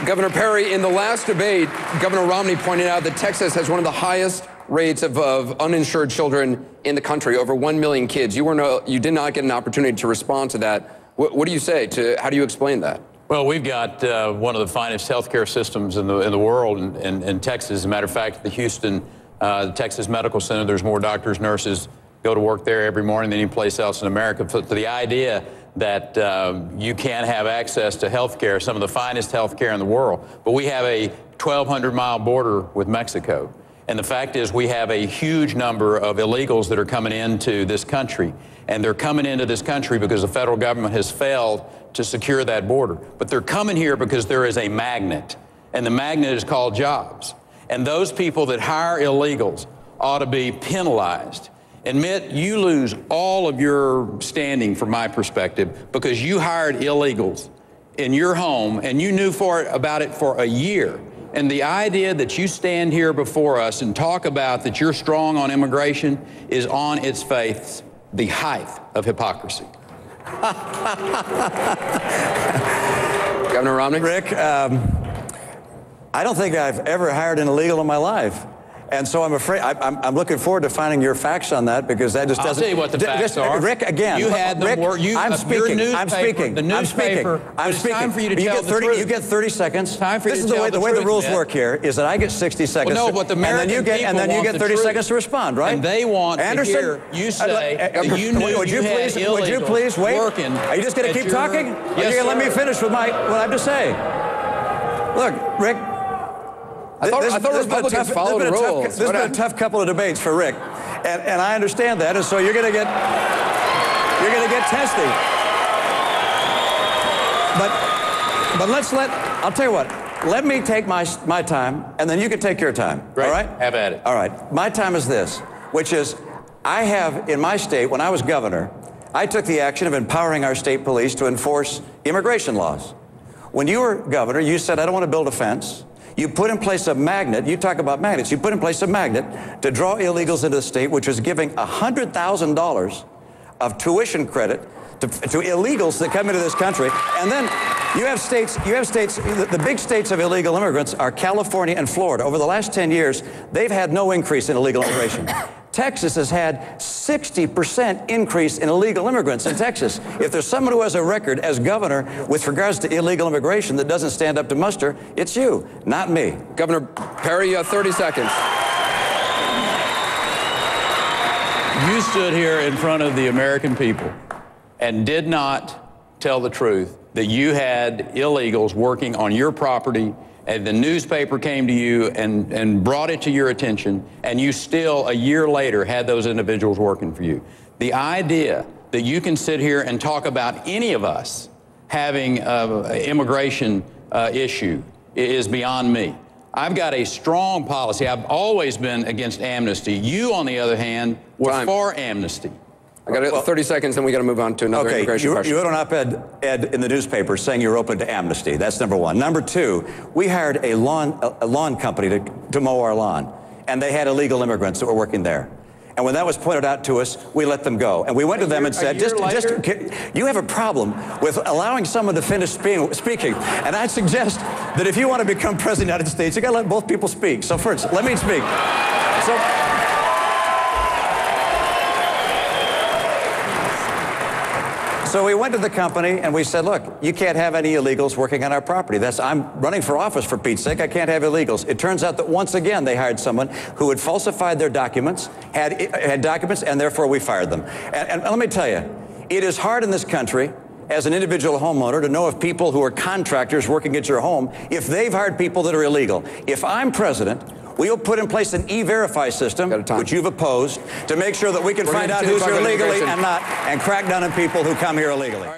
Governor Perry, in the last debate, Governor Romney pointed out that Texas has one of the highest rates of uninsured children in the country, over 1 million kids. You did not get an opportunity to respond to that. What do you say how do you explain that? Well, we've got one of the finest healthcare systems in the world in Texas. As a matter of fact, the Houston, Texas Medical Center, there's more doctors, nurses go to work there every morning than any place else in America. So the idea that you can't have access to health care, some of the finest health care in the world, but we have a 1,200-mile border with Mexico. And the fact is we have a huge number of illegals that are coming into this country. And they're coming into this country because the federal government has failed to secure that border. But they're coming here because there is a magnet. And the magnet is called jobs. And those people that hire illegals ought to be penalized. Admit you lose all of your standing from my perspective because you hired illegals in your home and you knew about it for a year. And the idea that you stand here before us and talk about that you're strong on immigration is on its face the height of hypocrisy. Governor Romney? Rick, I don't think I've ever hired an illegal in my life. And so I'm afraid, I'm looking forward to finding your facts on that, because that just doesn't... I'll tell you what the facts are. Rick, again... You had them... I'm speaking. The newspaper... I'm speaking. It's time for you to tell the truth. You get 30 seconds. Time for you to tell the truth. The way the rules work here is that I get 60 seconds. Well, no, but the American people want the truth. And then you get 30 seconds to respond, right? And they want to hear you say that you knew you had illegals Would you please wait? Working. Are you just going to keep talking? Yes, Or are you going to let me finish with what I have to say? Look, Rick... I thought Republicans followed rules. This has been a tough couple of debates for Rick, and I understand that, and so you're going to get testy. But I'll tell you what. Let me take my time, and then you can take your time. Right. All right? Have at it. All right. My time is this, which is I have in my state, when I was governor, I took the action of empowering our state police to enforce immigration laws. When you were governor, you said, I don't want to build a fence. You put in place a magnet. You talk about magnets. You put in place a magnet to draw illegals into the state, which was giving $100,000 of tuition credit to illegals that come into this country. And then you have states, the big states of illegal immigrants are California and Florida. Over the last 10 years, they've had no increase in illegal immigration. Texas has had 60% increase in illegal immigrants in Texas. If there's someone who has a record as governor with regards to illegal immigration that doesn't stand up to muster, it's you, not me. Governor Perry, you have 30 seconds. You stood here in front of the American people and did not tell the truth that you had illegals working on your property, and the newspaper came to you and brought it to your attention, and you still, a year later, had those individuals working for you. The idea that you can sit here and talk about any of us having an immigration issue is beyond me. I've got a strong policy. I've always been against amnesty. You, on the other hand, were for amnesty. I got 30 seconds, then we got to move on to another immigration question. You wrote an op-ed in the newspaper saying you're open to amnesty. That's number one. Number two, we hired a lawn company to mow our lawn, and they had illegal immigrants that were working there. And when that was pointed out to us, we let them go. And we went to them and said, you have a problem with allowing someone to finish speaking. And I suggest that if you want to become president of the United States, you got to let both people speak. So first, let me speak. So we went to the company and we said, look, you can't have any illegals working on our property. I'm running for office, for Pete's sake. I can't have illegals. It turns out that once again they hired someone who had falsified their documents, had documents, and therefore we fired them. And let me tell you, it is hard in this country as an individual homeowner to know if people who are contractors working at your home, if they've hired people that are illegal. If I'm president, we will put in place an e-verify system, which you've opposed, to make sure that we can find out who's here illegally and not, and crack down on people who come here illegally.